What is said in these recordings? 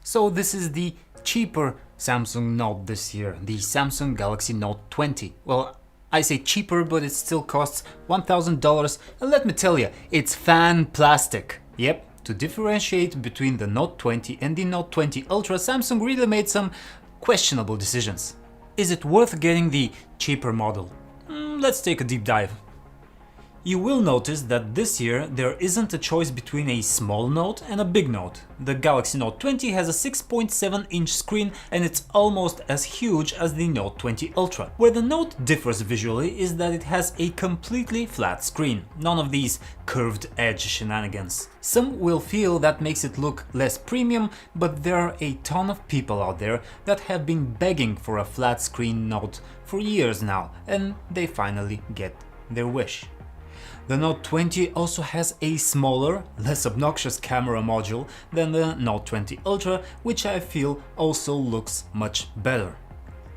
So this is the cheaper Samsung Note this year, the Samsung Galaxy Note 20. Well, I say cheaper, but it still costs $1,000, and let me tell you, it's fan plastic. Yep, to differentiate between the Note 20 and the Note 20 Ultra, Samsung really made some questionable decisions. Is it worth getting the cheaper model? Let's take a deep dive. You will notice that this year there isn't a choice between a small Note and a big Note. The Galaxy Note 20 has a 6.7-inch screen and it's almost as huge as the Note 20 Ultra. Where the Note differs visually is that it has a completely flat screen, none of these curved edge shenanigans. Some will feel that makes it look less premium, but there are a ton of people out there that have been begging for a flat screen Note for years now, and they finally get their wish. The Note 20 also has a smaller, less obnoxious camera module than the Note 20 Ultra, which I feel also looks much better.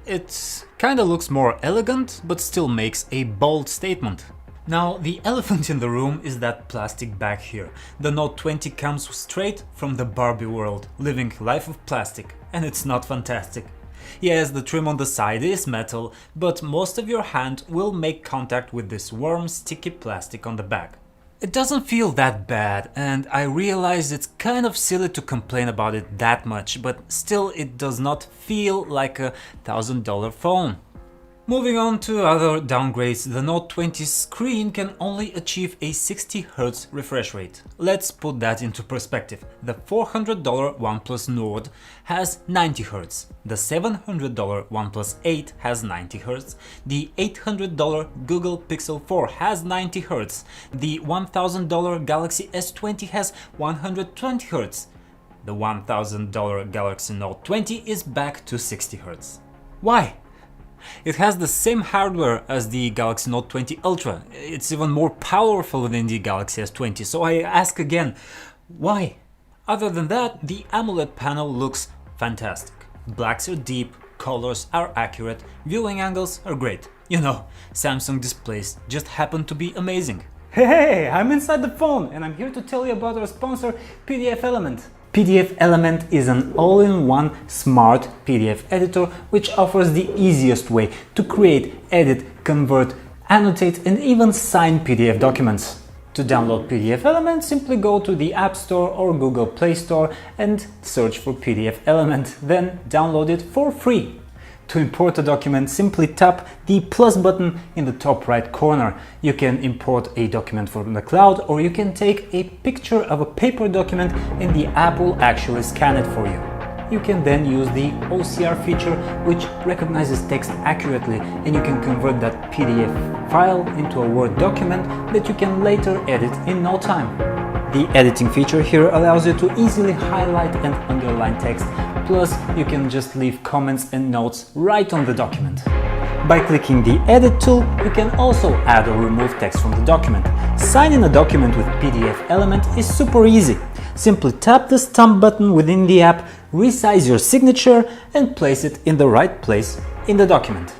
It kinda looks more elegant, but still makes a bold statement. Now, the elephant in the room is that plastic back here. The Note 20 comes straight from the Barbie world, living life of plastic, and it's not fantastic. Yes, the trim on the side is metal, but most of your hand will make contact with this warm, sticky plastic on the back. It doesn't feel that bad, and I realize it's kind of silly to complain about it that much, but still it does not feel like a $1,000 phone. Moving on to other downgrades, the Note 20's screen can only achieve a 60Hz refresh rate. Let's put that into perspective. The $400 OnePlus Nord has 90Hz, the $700 OnePlus 8 has 90Hz, the $800 Google Pixel 4 has 90Hz, the $1,000 Galaxy S20 has 120Hz. The $1,000 Galaxy Note 20 is back to 60Hz. Why? It has the same hardware as the Galaxy Note 20 Ultra, it's even more powerful than the Galaxy S20, so I ask again, why? Other than that, the AMOLED panel looks fantastic. Blacks are deep, colors are accurate, viewing angles are great. You know, Samsung displays just happen to be amazing. Hey, I'm inside the phone and I'm here to tell you about our sponsor PDF Element. PDF Element is an all-in-one smart PDF editor which offers the easiest way to create, edit, convert, annotate and even sign PDF documents. To download PDF Element, simply go to the App Store or Google Play Store and search for PDF Element, then download it for free. To import a document, simply tap the plus button in the top right corner. You can import a document from the cloud, or you can take a picture of a paper document and the app will actually scan it for you. You can then use the OCR feature, which recognizes text accurately, and you can convert that PDF file into a Word document that you can later edit in no time. The editing feature here allows you to easily highlight and underline text, plus you can just leave comments and notes right on the document. By clicking the Edit tool, you can also add or remove text from the document. Signing a document with PDF Element is super easy. Simply tap the stamp button within the app, resize your signature and place it in the right place in the document.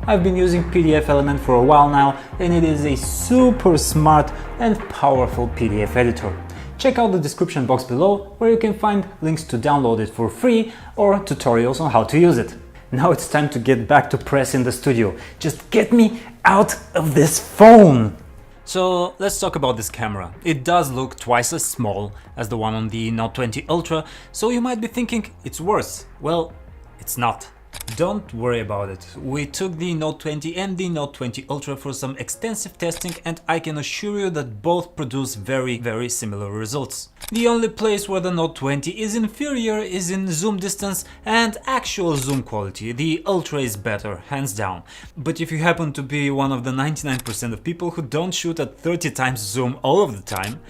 I've been using PDF Element for a while now, and it is a super smart and powerful PDF editor. Check out the description box below, where you can find links to download it for free or tutorials on how to use it. Now it's time to get back to press in the studio. Just get me out of this phone! So let's talk about this camera. It does look twice as small as the one on the Note 20 Ultra, so you might be thinking it's worse. Well, it's not. Don't worry about it. We took the Note 20 and the Note 20 Ultra for some extensive testing, and I can assure you that both produce very similar results. The only place where the Note 20 is inferior is in zoom distance and actual zoom quality. The Ultra is better, hands down. But if you happen to be one of the 99% of people who don't shoot at 30 times zoom all of the time,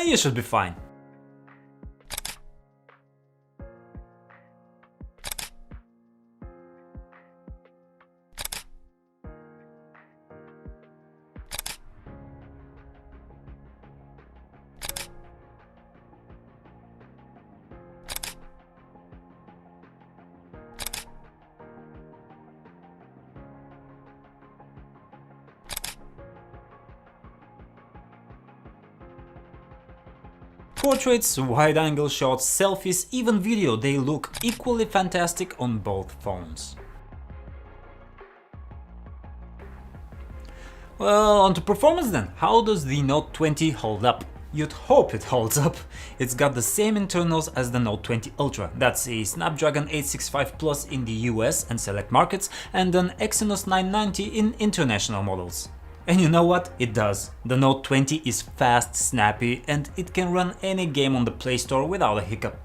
you should be fine. Portraits, wide-angle shots, selfies, even video, they look equally fantastic on both phones. Well, on to performance then. How does the Note 20 hold up? You'd hope it holds up. It's got the same internals as the Note 20 Ultra. That's a Snapdragon 865 Plus in the US and select markets, and an Exynos 990 in international models. And you know what? It does. The Note 20 is fast, snappy, and it can run any game on the Play Store without a hiccup.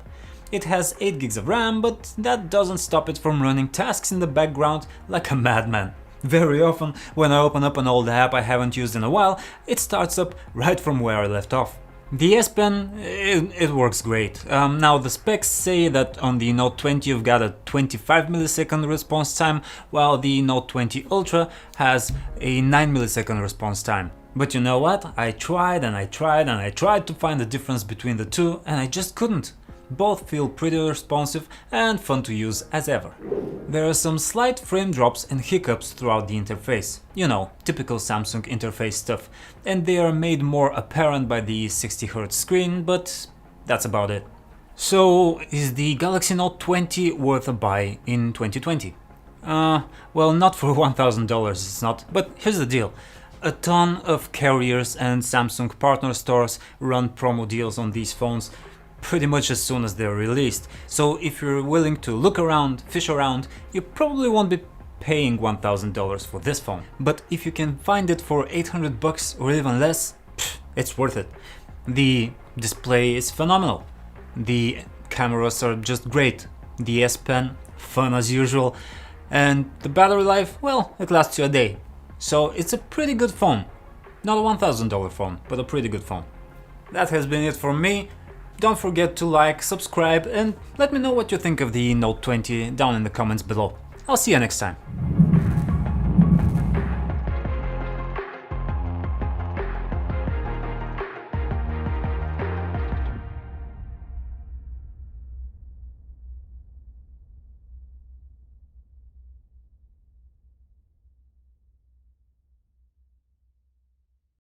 It has 8 gigs of RAM, but that doesn't stop it from running tasks in the background like a madman. Very often, when I open up an old app I haven't used in a while, it starts up right from where I left off. The S Pen, it works great. Now the specs say that on the Note 20 you've got a 25 millisecond response time, while the Note 20 Ultra has a 9 millisecond response time. But you know what? I tried and I tried and I tried to find the difference between the two, and I just couldn't. Both feel pretty responsive and fun to use as ever. There are some slight frame drops and hiccups throughout the interface. You know, typical Samsung interface stuff, and they are made more apparent by the 60Hz screen, but that's about it. So, is the Galaxy Note 20 worth a buy in 2020? Well, not for $1,000 it's not, but here's the deal. A ton of carriers and Samsung partner stores run promo deals on these phones pretty much as soon as they're released, so if you're willing to look around, fish around, you probably won't be paying $1,000 for this phone. But if you can find it for $800 or even less, it's worth it. The display is phenomenal, the cameras are just great, the S Pen, fun as usual, and the battery life, well, it lasts you a day. So it's a pretty good phone. Not a $1,000 phone, but a pretty good phone. That has been it from me. Don't forget to like, subscribe, and let me know what you think of the Note 20 down in the comments below. I'll see you next time.